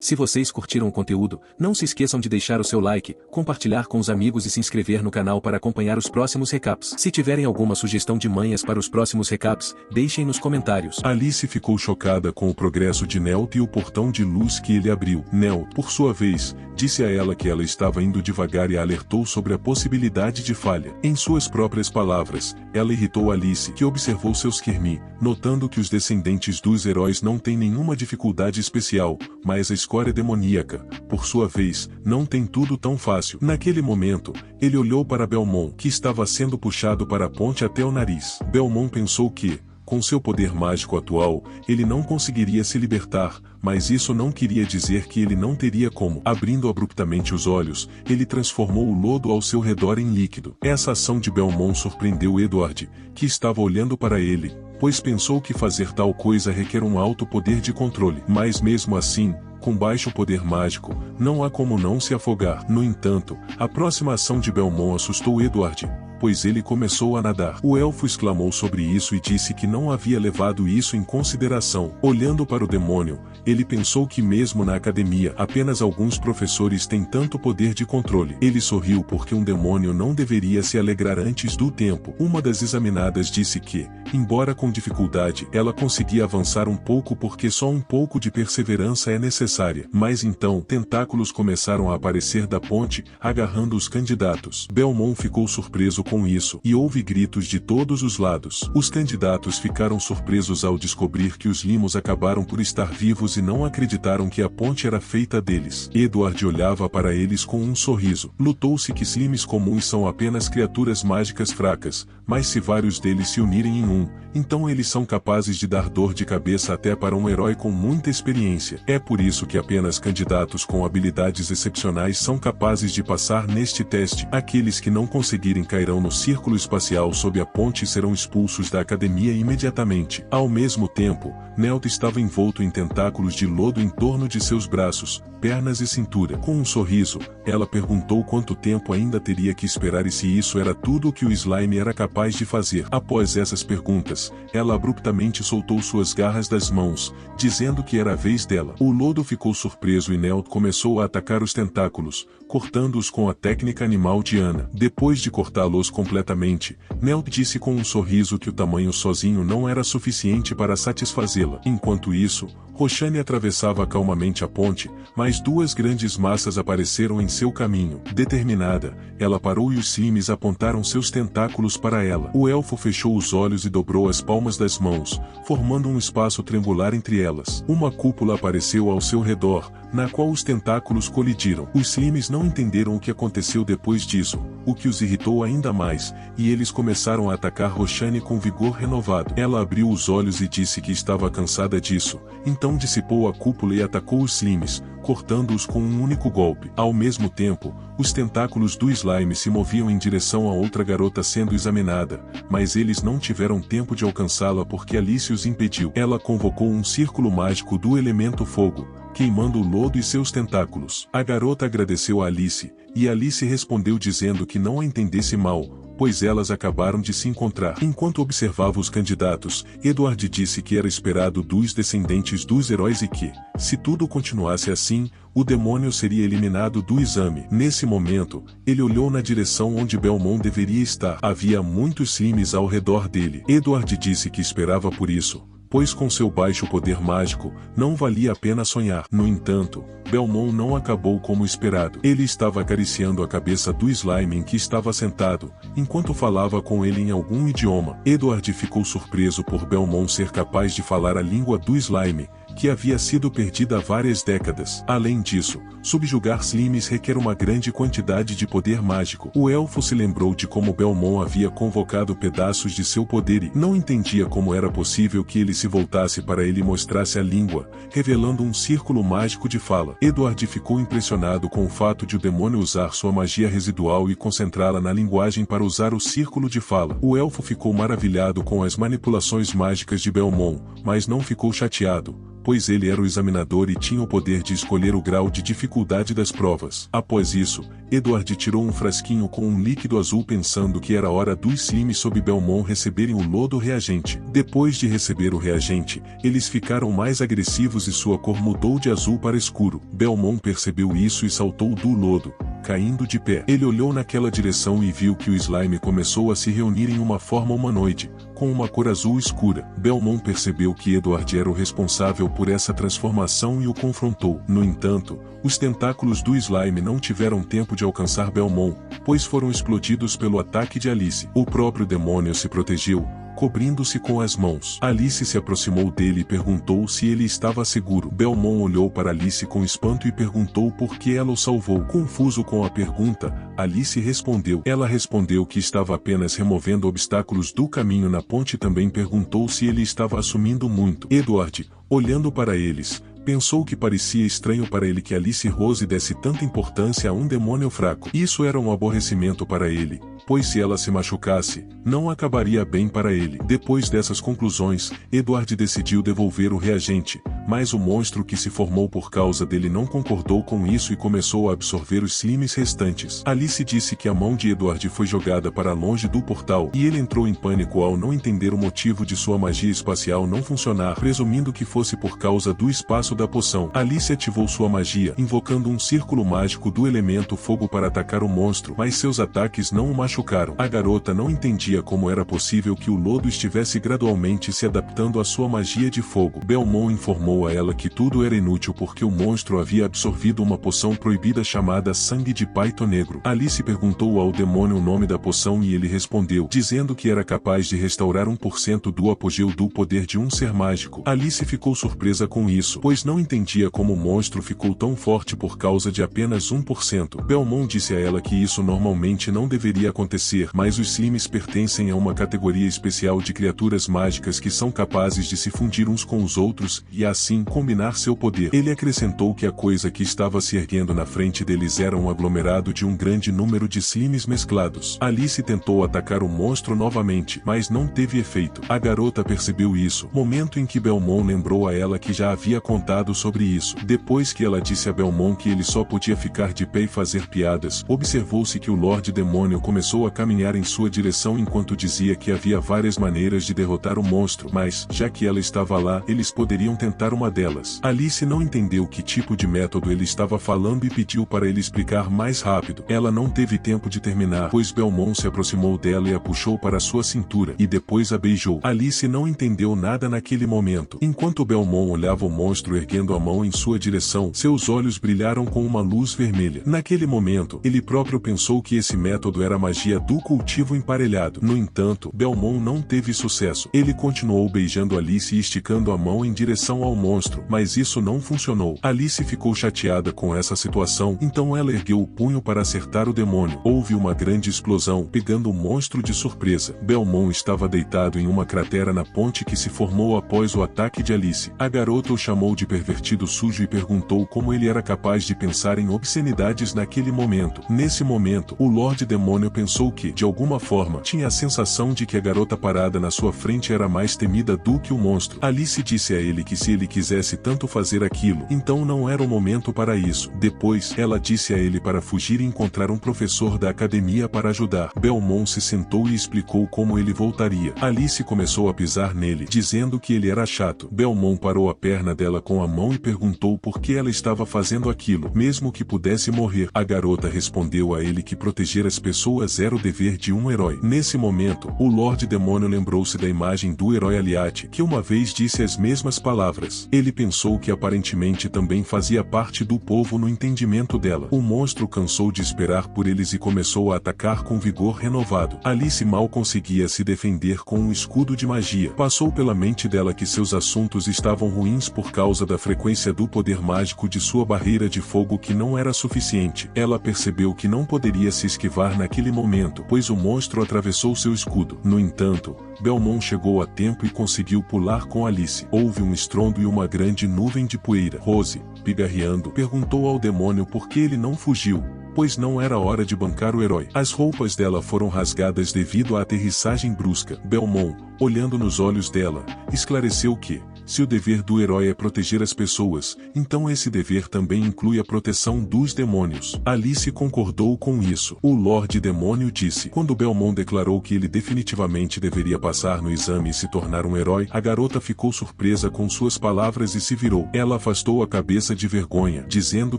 Se vocês curtiram o conteúdo, não se esqueçam de deixar o seu like, compartilhar com os amigos e se inscrever no canal para acompanhar os próximos recaps. Se tiverem alguma sugestão de manhas para os próximos recaps, deixem nos comentários. Alice ficou chocada com o progresso de Newt e o portão de luz que ele abriu. Newt, por sua vez, disse a ela que ela estava indo devagar e a alertou sobre a possibilidade de falha. Em suas próprias palavras, ela irritou Alice, que observou seus Kermi, notando que os descendentes dos heróis não têm nenhuma dificuldade especial, mas a escória demoníaca, por sua vez, não tem tudo tão fácil. Naquele momento, ele olhou para Belmont, que estava sendo puxado para a ponte até o nariz. Belmont pensou que, com seu poder mágico atual, ele não conseguiria se libertar, mas isso não queria dizer que ele não teria como. Abrindo abruptamente os olhos, ele transformou o lodo ao seu redor em líquido. Essa ação de Belmont surpreendeu Edward, que estava olhando para ele, pois pensou que fazer tal coisa requer um alto poder de controle. Mas mesmo assim, com baixo poder mágico, não há como não se afogar. No entanto, a próxima ação de Belmont assustou Edward, pois ele começou a nadar. O elfo exclamou sobre isso e disse que não havia levado isso em consideração. Olhando para o demônio, ele pensou que mesmo na academia, apenas alguns professores têm tanto poder de controle. Ele sorriu porque um demônio não deveria se alegrar antes do tempo. Uma das examinadas disse que, embora com dificuldade, ela conseguia avançar um pouco porque só um pouco de perseverança é necessária. Mas então, tentáculos começaram a aparecer da ponte, agarrando os candidatos. Belmont ficou surpreso com isso, e houve gritos de todos os lados. Os candidatos ficaram surpresos ao descobrir que os limos acabaram por estar vivos e não acreditaram que a ponte era feita deles. Edward olhava para eles com um sorriso. Lutou-se que slimes comuns são apenas criaturas mágicas fracas, mas se vários deles se unirem em um, então eles são capazes de dar dor de cabeça até para um herói com muita experiência. É por isso que apenas candidatos com habilidades excepcionais são capazes de passar neste teste. Aqueles que não conseguirem cairão no círculo espacial sob a ponte e serão expulsos da academia imediatamente. Ao mesmo tempo, Newt estava envolto em tentáculos de lodo em torno de seus braços, pernas e cintura. Com um sorriso, ela perguntou quanto tempo ainda teria que esperar e se isso era tudo o que o slime era capaz de fazer. Após essas perguntas, ela abruptamente soltou suas garras das mãos, dizendo que era a vez dela. O lodo ficou surpreso e Newt começou a atacar os tentáculos, cortando-os com a técnica animal de Ana. Depois de cortá-los completamente, Newt disse com um sorriso que o tamanho sozinho não era suficiente para satisfazê-la. Enquanto isso, Roshani atravessava calmamente a ponte, mas duas grandes massas apareceram em seu caminho. Determinada, ela parou e os slimes apontaram seus tentáculos para ela. O elfo fechou os olhos e dobrou as palmas das mãos, formando um espaço triangular entre elas. Uma cúpula apareceu ao seu redor, na qual os tentáculos colidiram. Os slimes não entenderam o que aconteceu depois disso, o que os irritou ainda mais, e eles começaram a atacar Roshani com vigor renovado. Ela abriu os olhos e disse que estava cansada disso, então dissipou a cúpula e atacou os slimes, cortando-os com um único golpe. Ao mesmo tempo, os tentáculos do slime se moviam em direção a outra garota sendo examinada, mas eles não tiveram tempo de alcançá-la porque Alice os impediu. Ela convocou um círculo mágico do elemento fogo, queimando o lodo e seus tentáculos. A garota agradeceu a Alice, e Alice respondeu dizendo que não a entendesse mal, pois elas acabaram de se encontrar. Enquanto observava os candidatos, Edward disse que era esperado dos descendentes dos heróis e que, se tudo continuasse assim, o demônio seria eliminado do exame. Nesse momento, ele olhou na direção onde Belmont deveria estar. Havia muitos slimes ao redor dele. Edward disse que esperava por isso, pois com seu baixo poder mágico, não valia a pena sonhar. No entanto, Belmont não acabou como esperado. Ele estava acariciando a cabeça do slime em que estava sentado, enquanto falava com ele em algum idioma. Edward ficou surpreso por Belmont ser capaz de falar a língua do slime, que havia sido perdida há várias décadas. Além disso, subjugar slimes requer uma grande quantidade de poder mágico. O elfo se lembrou de como Belmont havia convocado pedaços de seu poder e não entendia como era possível que ele se voltasse para ele e mostrasse a língua, revelando um círculo mágico de fala. Edward ficou impressionado com o fato de o demônio usar sua magia residual e concentrá-la na linguagem para usar o círculo de fala. O elfo ficou maravilhado com as manipulações mágicas de Belmont, mas não ficou chateado, pois ele era o examinador e tinha o poder de escolher o grau de dificuldade das provas. Após isso, Edward tirou um frasquinho com um líquido azul pensando que era hora dos Slimes sob Belmont receberem o lodo reagente. Depois de receber o reagente, eles ficaram mais agressivos e sua cor mudou de azul para escuro. Belmont percebeu isso e saltou do lodo, caindo de pé. Ele olhou naquela direção e viu que o slime começou a se reunir em uma forma humanoide, com uma cor azul escura. Belmont percebeu que Edward era o responsável por essa transformação e o confrontou. No entanto, os tentáculos do slime não tiveram tempo de alcançar Belmont, pois foram explodidos pelo ataque de Alice. O próprio demônio se protegeu, cobrindo-se com as mãos. Alice se aproximou dele e perguntou se ele estava seguro. Belmont olhou para Alice com espanto e perguntou por que ela o salvou. Confuso com a pergunta, Alice respondeu. Ela respondeu que estava apenas removendo obstáculos do caminho na ponte. Também perguntou se ele estava assumindo muito. Edward, olhando para eles, pensou que parecia estranho para ele que Alice Rose desse tanta importância a um demônio fraco. Isso era um aborrecimento para ele, pois se ela se machucasse, não acabaria bem para ele. Depois dessas conclusões, Edward decidiu devolver o reagente, mas o monstro que se formou por causa dele não concordou com isso e começou a absorver os slimes restantes. Alice disse que a mão de Edward foi jogada para longe do portal e ele entrou em pânico ao não entender o motivo de sua magia espacial não funcionar, presumindo que fosse por causa do espaço da poção. Alice ativou sua magia, invocando um círculo mágico do elemento fogo para atacar o monstro, mas seus ataques não o machucaram. A garota não entendia como era possível que o lodo estivesse gradualmente se adaptando à sua magia de fogo. Belmont informou a ela que tudo era inútil porque o monstro havia absorvido uma poção proibida chamada Sangue de Python Negro. Alice perguntou ao demônio o nome da poção e ele respondeu, dizendo que era capaz de restaurar 1% do apogeu do poder de um ser mágico. Alice ficou surpresa com isso, pois não entendia como o monstro ficou tão forte por causa de apenas 1%. Belmont disse a ela que isso normalmente não deveria acontecer, mas os slimes pertencem a uma categoria especial de criaturas mágicas que são capazes de se fundir uns com os outros e assim combinar seu poder. Ele acrescentou que a coisa que estava se erguendo na frente deles era um aglomerado de um grande número de slimes mesclados. Alice tentou atacar o monstro novamente, mas não teve efeito. A garota percebeu isso, momento em que Belmont lembrou a ela que já havia contado sobre isso. Depois que ela disse a Belmont que ele só podia ficar de pé e fazer piadas, observou-se que o Lorde Demônio começou a caminhar em sua direção enquanto dizia que havia várias maneiras de derrotar o monstro, mas, já que ela estava lá, eles poderiam tentar uma delas. Alice não entendeu que tipo de método ele estava falando e pediu para ele explicar mais rápido. Ela não teve tempo de terminar, pois Belmont se aproximou dela e a puxou para sua cintura, e depois a beijou. Alice não entendeu nada naquele momento. Enquanto Belmont olhava o monstro erguendo a mão em sua direção, seus olhos brilharam com uma luz vermelha. Naquele momento, ele próprio pensou que esse método era a magia do cultivo emparelhado. No entanto, Belmont não teve sucesso. Ele continuou beijando Alice e esticando a mão em direção ao monstro, mas isso não funcionou. Alice ficou chateada com essa situação, então ela ergueu o punho para acertar o demônio. Houve uma grande explosão, pegando o monstro de surpresa. Belmont estava deitado em uma cratera na ponte que se formou após o ataque de Alice. A garota o chamou de pervertido sujo e perguntou como ele era capaz de pensar em obscenidades naquele momento. Nesse momento, o Lorde Demônio pensou que, de alguma forma, tinha a sensação de que a garota parada na sua frente era mais temida do que o monstro. Alice disse a ele que se ele quisesse tanto fazer aquilo, então não era o momento para isso. Depois, ela disse a ele para fugir e encontrar um professor da academia para ajudar. Belmont se sentou e explicou como ele voltaria. Alice começou a pisar nele, dizendo que ele era chato. Belmont parou a perna dela com a mão e perguntou por que ela estava fazendo aquilo, mesmo que pudesse morrer. A garota respondeu a ele que proteger as pessoas era o dever de um herói. Nesse momento, o Lorde Demônio lembrou-se da imagem do herói Aliate, que uma vez disse as mesmas palavras. Ele pensou que aparentemente também fazia parte do povo no entendimento dela. O monstro cansou de esperar por eles e começou a atacar com vigor renovado. Alice mal conseguia se defender com um escudo de magia. Passou pela mente dela que seus assuntos estavam ruins por causa da frequência do poder mágico de sua barreira de fogo que não era suficiente. Ela percebeu que não poderia se esquivar naquele momento, pois o monstro atravessou seu escudo. No entanto, Belmont chegou a tempo e conseguiu pular com Alice. Houve um estrondo e uma grande nuvem de poeira. Rose, pigarreando, perguntou ao demônio por que ele não fugiu, pois não era hora de bancar o herói. As roupas dela foram rasgadas devido à aterrissagem brusca. Belmont, olhando nos olhos dela, esclareceu que, se o dever do herói é proteger as pessoas, então esse dever também inclui a proteção dos demônios. Alice concordou com isso. O Lorde Demônio disse. Quando Belmont declarou que ele definitivamente deveria passar no exame e se tornar um herói, a garota ficou surpresa com suas palavras e se virou. Ela afastou a cabeça de vergonha, dizendo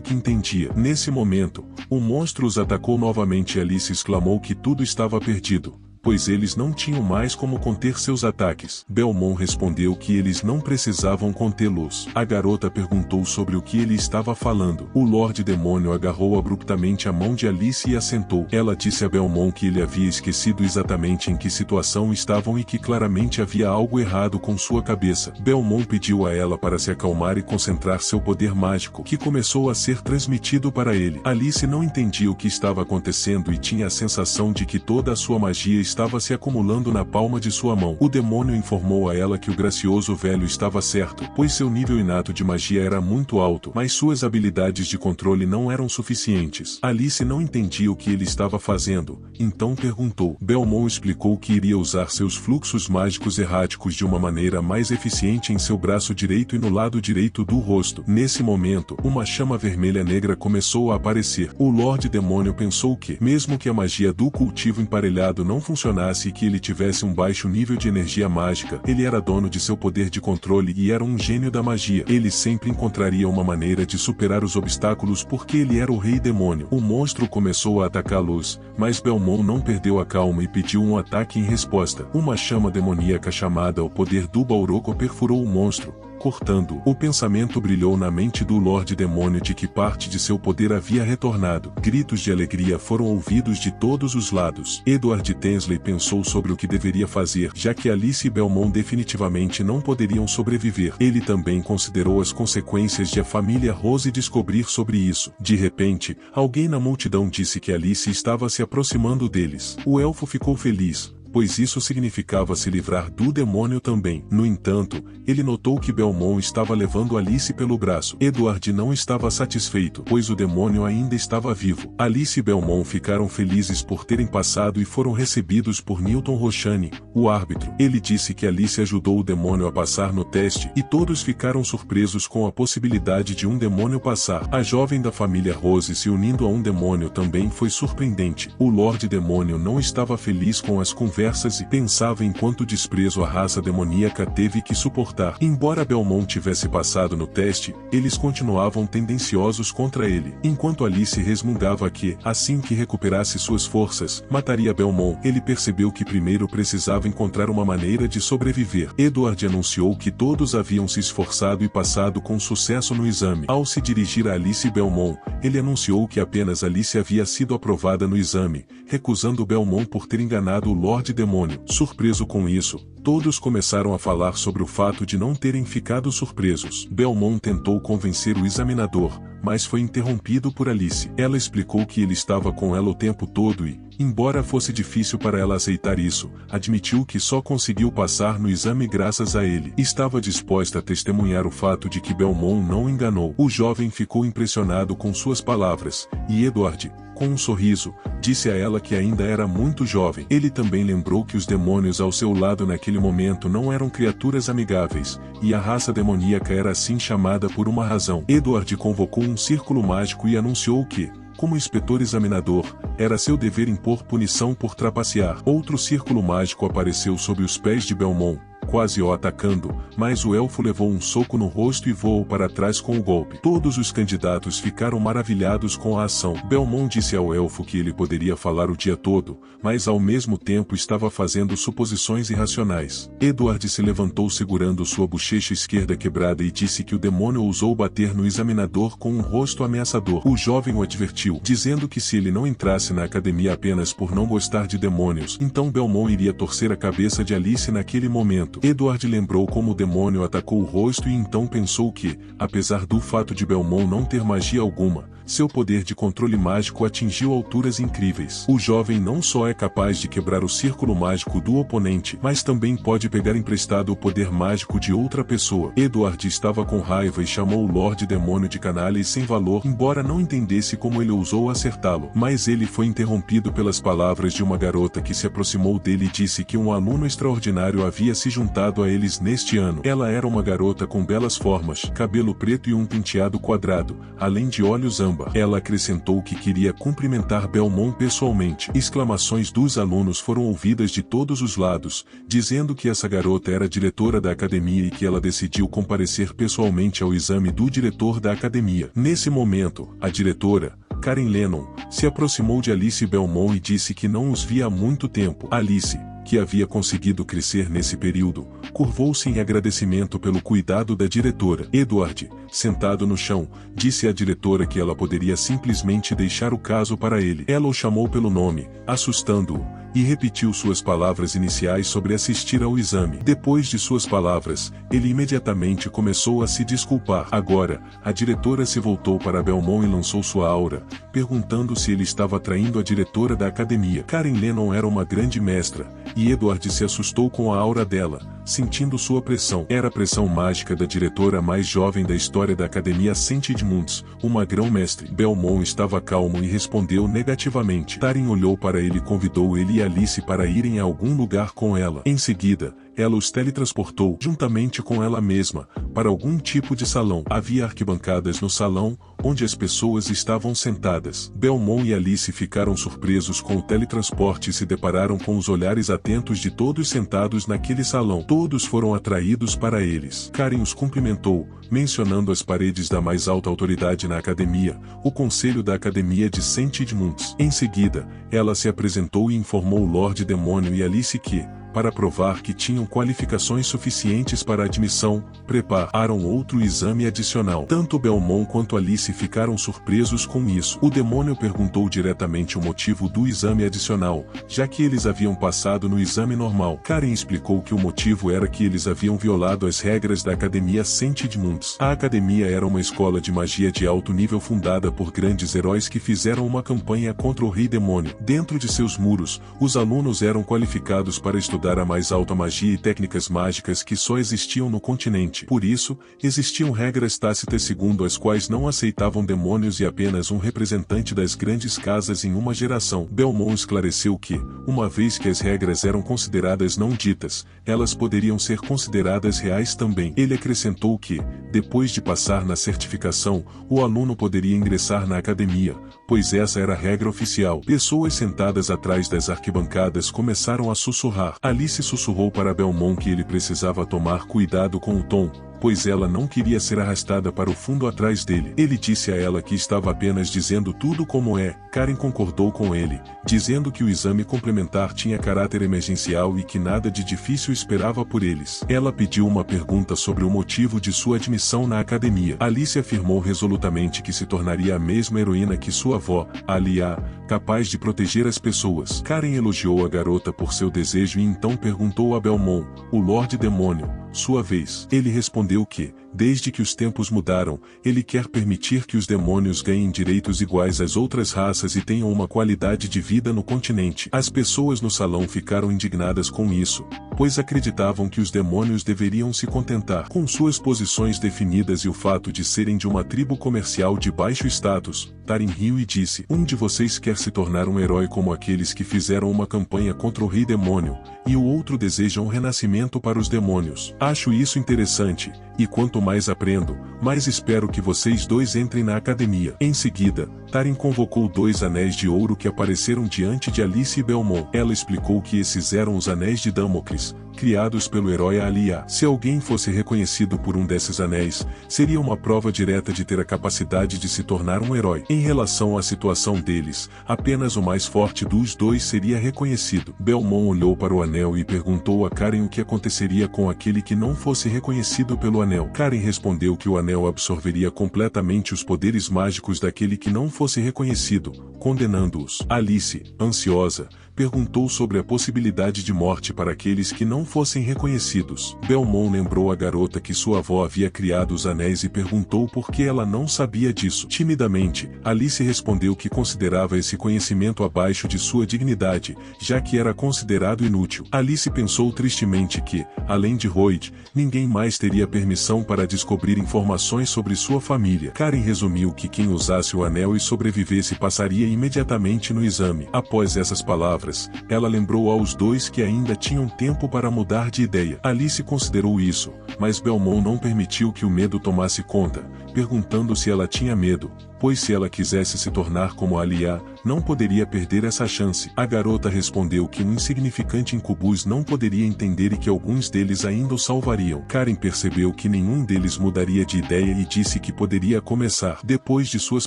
que entendia. Nesse momento, o monstro os atacou novamente e Alice exclamou que tudo estava perdido, pois eles não tinham mais como conter seus ataques. Belmont respondeu que eles não precisavam contê-los. A garota perguntou sobre o que ele estava falando. O Lorde Demônio agarrou abruptamente a mão de Alice e a sentou. Ela disse a Belmont que ele havia esquecido exatamente em que situação estavam e que claramente havia algo errado com sua cabeça. Belmont pediu a ela para se acalmar e concentrar seu poder mágico, que começou a ser transmitido para ele. Alice não entendia o que estava acontecendo e tinha a sensação de que toda a sua magia estava se acumulando na palma de sua mão. O demônio informou a ela que o gracioso velho estava certo, pois seu nível inato de magia era muito alto, mas suas habilidades de controle não eram suficientes. Alice não entendia o que ele estava fazendo, então perguntou. Belmont explicou que iria usar seus fluxos mágicos erráticos de uma maneira mais eficiente em seu braço direito e no lado direito do rosto. Nesse momento, uma chama vermelha negra começou a aparecer. O Lorde Demônio pensou que, mesmo que a magia do cultivo emparelhado não funcionasse e que ele tivesse um baixo nível de energia mágica, ele era dono de seu poder de controle e era um gênio da magia. Ele sempre encontraria uma maneira de superar os obstáculos porque ele era o Rei Demônio. O monstro começou a atacá-los, mas Belmont não perdeu a calma e pediu um ataque em resposta. Uma chama demoníaca chamada o Poder do Bauroco perfurou o monstro, cortando. O pensamento brilhou na mente do Lorde Demônio de que parte de seu poder havia retornado. Gritos de alegria foram ouvidos de todos os lados. Edward Tensley pensou sobre o que deveria fazer, já que Alice e Belmont definitivamente não poderiam sobreviver. Ele também considerou as consequências de a família Rose descobrir sobre isso. De repente, alguém na multidão disse que Alice estava se aproximando deles. O elfo ficou feliz, pois isso significava se livrar do demônio também. No entanto, ele notou que Belmont estava levando Alice pelo braço. Edward não estava satisfeito, pois o demônio ainda estava vivo. Alice e Belmont ficaram felizes por terem passado e foram recebidos por Newton Rochane, o árbitro. Ele disse que Alice ajudou o demônio a passar no teste, e todos ficaram surpresos com a possibilidade de um demônio passar. A jovem da família Rose se unindo a um demônio também foi surpreendente. O Lorde Demônio não estava feliz com as conversas e pensava em quanto desprezo a raça demoníaca teve que suportar. Embora Belmont tivesse passado no teste, eles continuavam tendenciosos contra ele. Enquanto Alice resmungava que, assim que recuperasse suas forças, mataria Belmont, ele percebeu que primeiro precisava encontrar uma maneira de sobreviver. Edward anunciou que todos haviam se esforçado e passado com sucesso no exame. Ao se dirigir a Alice e Belmont, ele anunciou que apenas Alice havia sido aprovada no exame, recusando Belmont por ter enganado o Lorde Demônio. Surpreso com isso, todos começaram a falar sobre o fato de não terem ficado surpresos. Belmont tentou convencer o examinador, mas foi interrompido por Alice. Ela explicou que ele estava com ela o tempo todo e, embora fosse difícil para ela aceitar isso, admitiu que só conseguiu passar no exame graças a ele. Estava disposta a testemunhar o fato de que Belmont não enganou. O jovem ficou impressionado com suas palavras, e Edward, com um sorriso, disse a ela que ainda era muito jovem. Ele também lembrou que os demônios ao seu lado naquele momento não eram criaturas amigáveis, e a raça demoníaca era assim chamada por uma razão. Edward convocou um círculo mágico e anunciou que, como inspetor examinador, era seu dever impor punição por trapacear. Outro círculo mágico apareceu sob os pés de Belmont, quase o atacando, mas o elfo levou um soco no rosto e voou para trás com o golpe. Todos os candidatos ficaram maravilhados com a ação. Belmont disse ao elfo que ele poderia falar o dia todo, mas ao mesmo tempo estava fazendo suposições irracionais. Edward se levantou segurando sua bochecha esquerda quebrada e disse que o demônio ousou bater no examinador com um rosto ameaçador. O jovem o advertiu, dizendo que se ele não entrasse na academia apenas por não gostar de demônios, então Belmont iria torcer a cabeça de Alice naquele momento. Edward lembrou como o demônio atacou o rosto e então pensou que, apesar do fato de Belmont não ter magia alguma, seu poder de controle mágico atingiu alturas incríveis. O jovem não só é capaz de quebrar o círculo mágico do oponente, mas também pode pegar emprestado o poder mágico de outra pessoa. Edward estava com raiva e chamou o Lorde Demônio de canalha e sem valor, embora não entendesse como ele ousou acertá-lo. Mas ele foi interrompido pelas palavras de uma garota que se aproximou dele e disse que um aluno extraordinário havia se juntado a eles neste ano. Ela era uma garota com belas formas, cabelo preto e um penteado quadrado, além de olhos âmbar. Ela acrescentou que queria cumprimentar Belmont pessoalmente. Exclamações dos alunos foram ouvidas de todos os lados, dizendo que essa garota era diretora da academia e que ela decidiu comparecer pessoalmente ao exame do diretor da academia. Nesse momento, a diretora, Karen Lennon, se aproximou de Alice Belmont e disse que não os via há muito tempo. Alice, que havia conseguido crescer nesse período, curvou-se em agradecimento pelo cuidado da diretora. Edward, sentado no chão, disse à diretora que ela poderia simplesmente deixar o caso para ele. Ela o chamou pelo nome, assustando-o, e repetiu suas palavras iniciais sobre assistir ao exame. Depois de suas palavras, ele imediatamente começou a se desculpar. Agora, a diretora se voltou para Belmont e lançou sua aura, perguntando se ele estava traindo a diretora da academia. Karen Lennon era uma grande mestra, e Edward se assustou com a aura dela, sentindo sua pressão. Era a pressão mágica da diretora mais jovem da história da academia St. Edmunds, uma grão-mestre. Belmont estava calmo e respondeu negativamente. Karen olhou para ele e convidou ele e Alice para irem a algum lugar com ela. Em seguida, ela os teletransportou, juntamente com ela mesma, para algum tipo de salão. Havia arquibancadas no salão, onde as pessoas estavam sentadas. Belmont e Alice ficaram surpresos com o teletransporte e se depararam com os olhares atentos de todos sentados naquele salão. Todos foram atraídos para eles. Karen os cumprimentou, mencionando as paredes da mais alta autoridade na academia, o conselho da academia de St. Edmunds. Em seguida, ela se apresentou e informou o Lorde Demônio e Alice que, para provar que tinham qualificações suficientes para a admissão, prepararam outro exame adicional. Tanto Belmont quanto Alice ficaram surpresos com isso. O demônio perguntou diretamente o motivo do exame adicional, já que eles haviam passado no exame normal. Karen explicou que o motivo era que eles haviam violado as regras da Academia St. Edmunds. A academia era uma escola de magia de alto nível fundada por grandes heróis que fizeram uma campanha contra o Rei Demônio. Dentro de seus muros, os alunos eram qualificados para estudar a mais alta magia e técnicas mágicas que só existiam no continente. Por isso, existiam regras tácitas segundo as quais não aceitavam demônios e apenas um representante das grandes casas em uma geração. Belmont esclareceu que, uma vez que as regras eram consideradas não ditas, elas poderiam ser consideradas reais também. Ele acrescentou que, depois de passar na certificação, o aluno poderia ingressar na academia, pois essa era a regra oficial. Pessoas sentadas atrás das arquibancadas começaram a sussurrar. Alice sussurrou para Belmont que ele precisava tomar cuidado com o tom, pois ela não queria ser arrastada para o fundo atrás dele. Ele disse a ela que estava apenas dizendo tudo como é. Karen concordou com ele, dizendo que o exame complementar tinha caráter emergencial e que nada de difícil esperava por eles. Ela pediu uma pergunta sobre o motivo de sua admissão na academia. Alice afirmou resolutamente que se tornaria a mesma heroína que sua avó, Alia, capaz de proteger as pessoas. Karen elogiou a garota por seu desejo e então perguntou a Belmont, o Lorde Demônio, sua vez. Ele respondeu que, desde que os tempos mudaram, ele quer permitir que os demônios ganhem direitos iguais às outras raças e tenham uma qualidade de vida no continente. As pessoas no salão ficaram indignadas com isso, pois acreditavam que os demônios deveriam se contentar com suas posições definidas e o fato de serem de uma tribo comercial de baixo status. Karen riu e disse, um de vocês quer se tornar um herói como aqueles que fizeram uma campanha contra o Rei Demônio, e o outro deseja um renascimento para os demônios. Acho isso interessante, e quanto mais aprendo, mais espero que vocês dois entrem na academia. Em seguida, Karen convocou 2 anéis de ouro que apareceram diante de Alice e Belmont. Ela explicou que esses eram os anéis de Damocles, criados pelo herói Alia. Se alguém fosse reconhecido por um desses anéis, seria uma prova direta de ter a capacidade de se tornar um herói. Em relação à situação deles, apenas o mais forte dos dois seria reconhecido. Belmont olhou para o anel e perguntou a Karen o que aconteceria com aquele que não fosse reconhecido pelo anel. Karen respondeu que o anel absorveria completamente os poderes mágicos daquele que não fosse reconhecido, condenando-os. Alice, ansiosa, perguntou sobre a possibilidade de morte para aqueles que não fossem reconhecidos. Belmont lembrou à garota que sua avó havia criado os anéis e perguntou por que ela não sabia disso. Timidamente, Alice respondeu que considerava esse conhecimento abaixo de sua dignidade, já que era considerado inútil. Alice pensou tristemente que, além de Royd, ninguém mais teria permissão para descobrir informações sobre sua família. Karen resumiu que quem usasse o anel e sobrevivesse passaria imediatamente no exame. Após essas palavras, ela lembrou aos dois que ainda tinham tempo para mudar de ideia. Alice considerou isso, mas Belmont não permitiu que o medo tomasse conta, perguntando se ela tinha medo, pois se ela quisesse se tornar como Alia, não poderia perder essa chance. A garota respondeu que um insignificante incubus não poderia entender e que alguns deles ainda o salvariam. Karen percebeu que nenhum deles mudaria de ideia e disse que poderia começar. Depois de suas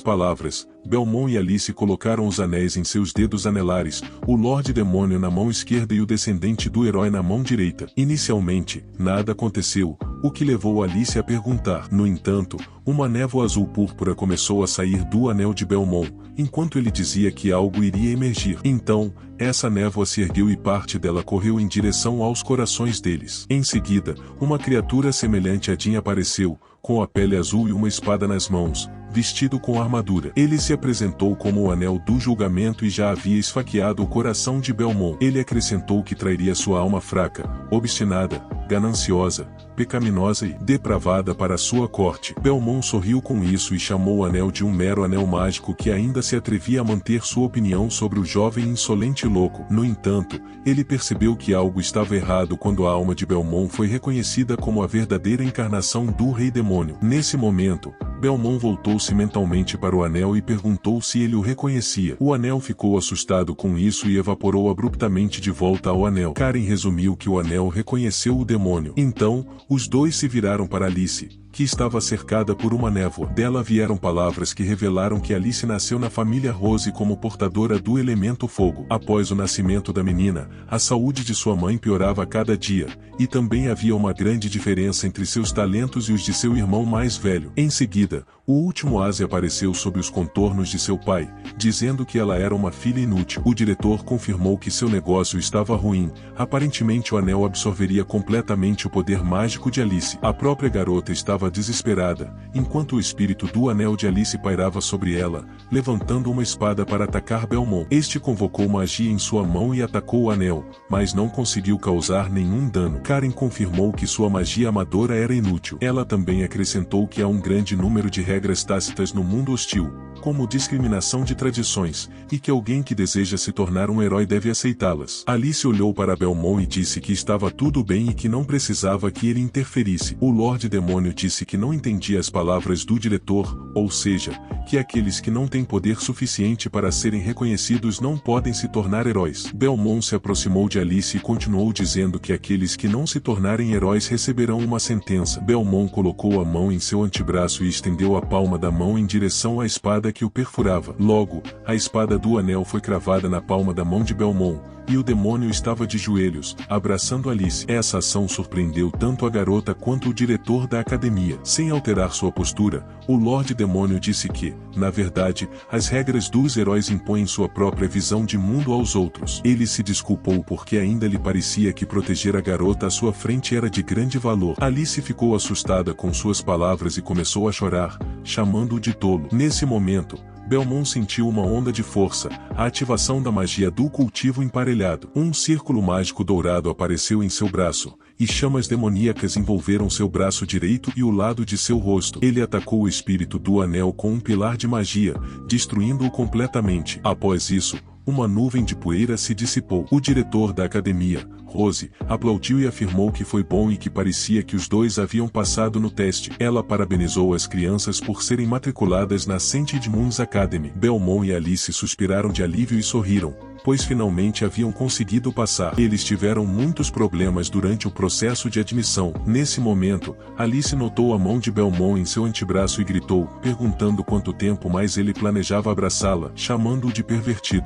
palavras, Belmont e Alice colocaram os anéis em seus dedos anelares, o Lorde Demônio na mão esquerda e o descendente do herói na mão direita. Inicialmente, nada aconteceu, o que levou Alice a perguntar. No entanto, uma névoa azul púrpura começou a sair do anel de Belmont, enquanto ele dizia que algo iria emergir. Então, essa névoa se ergueu e parte dela correu em direção aos corações deles. Em seguida, uma criatura semelhante a Jin apareceu, com a pele azul e uma espada nas mãos, vestido com armadura. Ele se apresentou como o anel do julgamento e já havia esfaqueado o coração de Belmont. Ele acrescentou que trairia sua alma fraca, obstinada, gananciosa, pecaminosa e depravada para sua corte. Belmont sorriu com isso e chamou o anel de um mero anel mágico que ainda se atrevia a manter sua opinião sobre o jovem insolente e louco. No entanto, ele percebeu que algo estava errado quando a alma de Belmont foi reconhecida como a verdadeira encarnação do Rei Demônio. Nesse momento, Belmont voltou-se mentalmente para o anel e perguntou se ele o reconhecia. O anel ficou assustado com isso e evaporou abruptamente de volta ao anel. Karen resumiu que o anel reconheceu o demônio. Então, os dois se viraram para Alice, que estava cercada por uma névoa. Dela vieram palavras que revelaram que Alice nasceu na família Rose como portadora do elemento fogo. Após o nascimento da menina, a saúde de sua mãe piorava a cada dia, e também havia uma grande diferença entre seus talentos e os de seu irmão mais velho. Em seguida, o último ase apareceu sob os contornos de seu pai, dizendo que ela era uma filha inútil. O diretor confirmou que seu negócio estava ruim, aparentemente o anel absorveria completamente o poder mágico de Alice. A própria garota estava desesperada, enquanto o espírito do anel de Alice pairava sobre ela, levantando uma espada para atacar Belmont. Este convocou magia em sua mão e atacou o anel, mas não conseguiu causar nenhum dano. Karen confirmou que sua magia amadora era inútil. Ela também acrescentou que há um grande número de regras tácitas no mundo hostil, como discriminação de tradições, e que alguém que deseja se tornar um herói deve aceitá-las. Alice olhou para Belmont e disse que estava tudo bem e que não precisava que ele interferisse. O Lorde Demônio disse que não entendia as palavras do diretor, ou seja, que aqueles que não têm poder suficiente para serem reconhecidos não podem se tornar heróis. Belmont se aproximou de Alice e continuou dizendo que aqueles que não se tornarem heróis receberão uma sentença. Belmont colocou a mão em seu antebraço e estendeu a palma da mão em direção à espada que o perfurava. Logo, a espada do anel foi cravada na palma da mão de Belmont, e o demônio estava de joelhos, abraçando Alice. Essa ação surpreendeu tanto a garota quanto o diretor da academia. Sem alterar sua postura, o Lorde Demônio disse que, na verdade, as regras dos heróis impõem sua própria visão de mundo aos outros. Ele se desculpou porque ainda lhe parecia que proteger a garota à sua frente era de grande valor. Alice ficou assustada com suas palavras e começou a chorar, chamando-o de tolo. Nesse momento, Belmont sentiu uma onda de força, a ativação da magia do cultivo emparelhado. Um círculo mágico dourado apareceu em seu braço, e chamas demoníacas envolveram seu braço direito e o lado de seu rosto. Ele atacou o espírito do anel com um pilar de magia, destruindo-o completamente. Após isso, uma nuvem de poeira se dissipou. O diretor da academia, Rose, aplaudiu e afirmou que foi bom e que parecia que os dois haviam passado no teste. Ela parabenizou as crianças por serem matriculadas na St. Edmunds Academy. Belmont e Alice suspiraram de alívio e sorriram, pois finalmente haviam conseguido passar. Eles tiveram muitos problemas durante o processo de admissão. Nesse momento, Alice notou a mão de Belmont em seu antebraço e gritou, perguntando quanto tempo mais ele planejava abraçá-la, chamando-o de pervertido.